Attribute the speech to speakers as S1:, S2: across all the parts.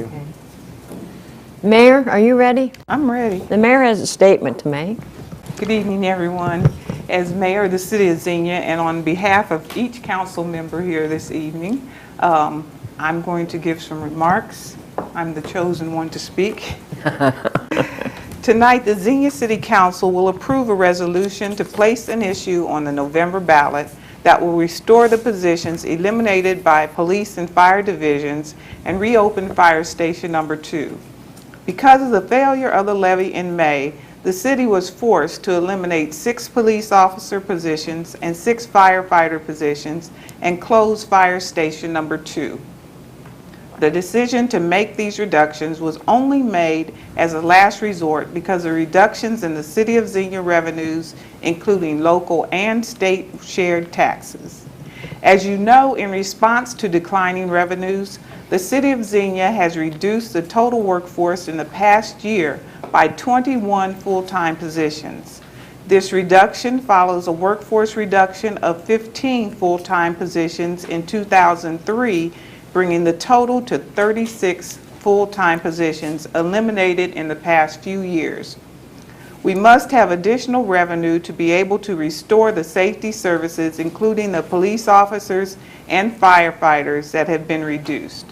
S1: Okay. Mayor, are you ready?
S2: I'm ready.
S1: The mayor has a statement to make.
S2: Good evening, everyone. As mayor of the city of Xenia, and on behalf of each council member here this evening, I'm going to give some remarks. I'm the chosen one to speak. Tonight, the Xenia City Council will approve a resolution to place an issue on the November ballot that will restore the positions eliminated by police and fire divisions and reopen Fire Station Number 2. Because of the failure of the levy in May, the city was forced to eliminate 6 police officer positions and 6 firefighter positions and close Fire Station Number 2. The decision to make these reductions was only made as a last resort because of reductions in the City of Xenia revenues, including local and state shared taxes. As you know, in response to declining revenues, the City of Xenia has reduced the total workforce in the past year by 21 full-time positions. This reduction follows a workforce reduction of 15 full-time positions in 2003, bringing the total to 36 full-time positions eliminated in the past few years. We must have additional revenue to be able to restore the safety services, including the police officers and firefighters that have been reduced.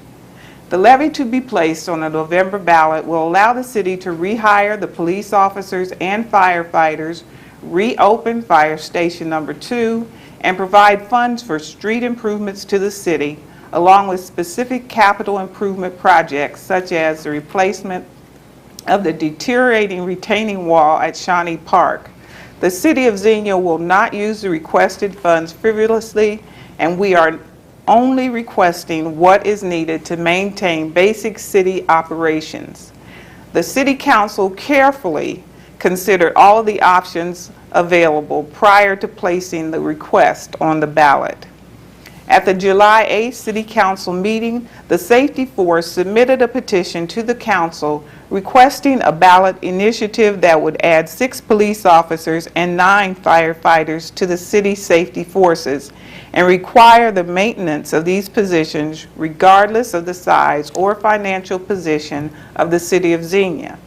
S2: The levy to be placed on the November ballot will allow the city to rehire the police officers and firefighters, reopen Fire Station Number 2, and provide funds for street improvements to the city, along with specific capital improvement projects such as the replacement of the deteriorating retaining wall at Shawnee Park. The City of Xenia will not use the requested funds frivolously, and we are only requesting what is needed to maintain basic city operations. The City Council carefully considered all of the options available prior to placing the request on the ballot. At the July 8th City Council meeting, the Safety Force submitted a petition to the Council requesting a ballot initiative that would add 6 police officers and 9 firefighters to the city safety forces and require the maintenance of these positions regardless of the size or financial position of the City of Xenia.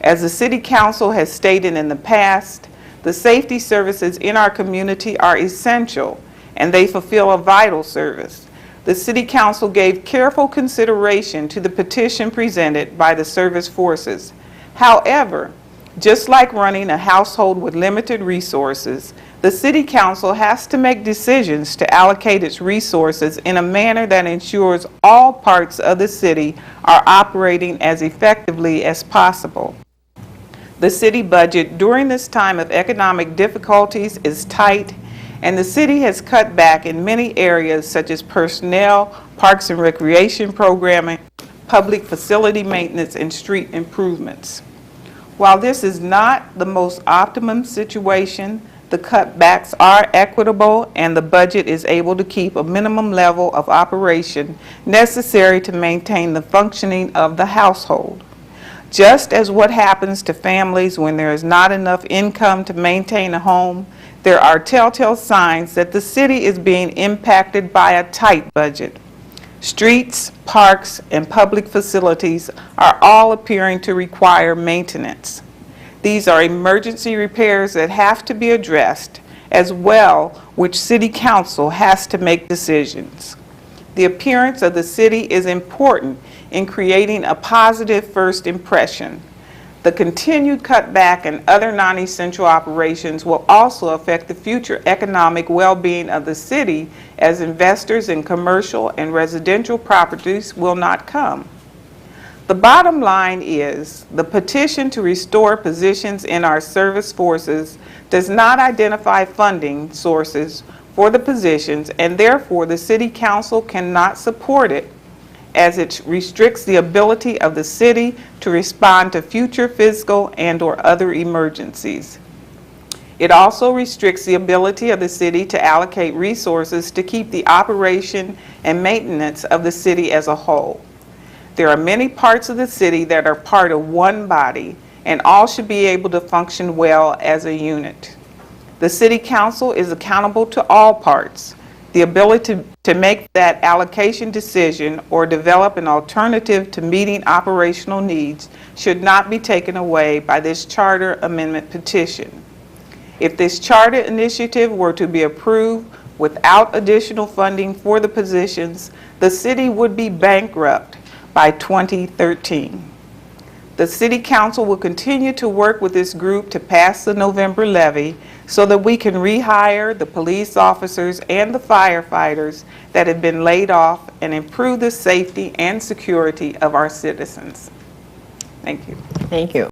S2: As the City Council has stated in the past, the safety services in our community are essential and they fulfill a vital service. The City Council gave careful consideration to the petition presented by the service forces. However, just like running a household with limited resources, the City Council has to make decisions to allocate its resources in a manner that ensures all parts of the city are operating as effectively as possible. The city budget during this time of economic difficulties is tight, and the city has cut back in many areas such as personnel, parks and recreation programming, public facility maintenance, and street improvements. While this is not the most optimum situation, the cutbacks are equitable and the budget is able to keep a minimum level of operation necessary to maintain the functioning of the household. Just as what happens to families when there is not enough income to maintain a home, there are telltale signs that the city is being impacted by a tight budget. Streets, parks, and public facilities are all appearing to require maintenance. These are emergency repairs that have to be addressed, as well, which City Council has to make decisions. The appearance of the city is important in creating a positive first impression. The continued cutback in other non-essential operations will also affect the future economic well-being of the city, as investors in commercial and residential properties will not come. The bottom line is the petition to restore positions in our service forces does not identify funding sources for the positions, and therefore the City Council cannot support it, as it restricts the ability of the city to respond to future physical and/or other emergencies. It also restricts the ability of the city to allocate resources to keep the operation and maintenance of the city as a whole. There are many parts of the city that are part of one body, and all should be able to function well as a unit. The City Council is accountable to all parts. The ability to make that allocation decision or develop an alternative to meeting operational needs should not be taken away by this charter amendment petition. If this charter initiative were to be approved without additional funding for the positions, the city would be bankrupt by 2013. The City Council will continue to work with this group to pass the November levy so that we can rehire the police officers and the firefighters that have been laid off and improve the safety and security of our citizens. Thank you.
S1: Thank you.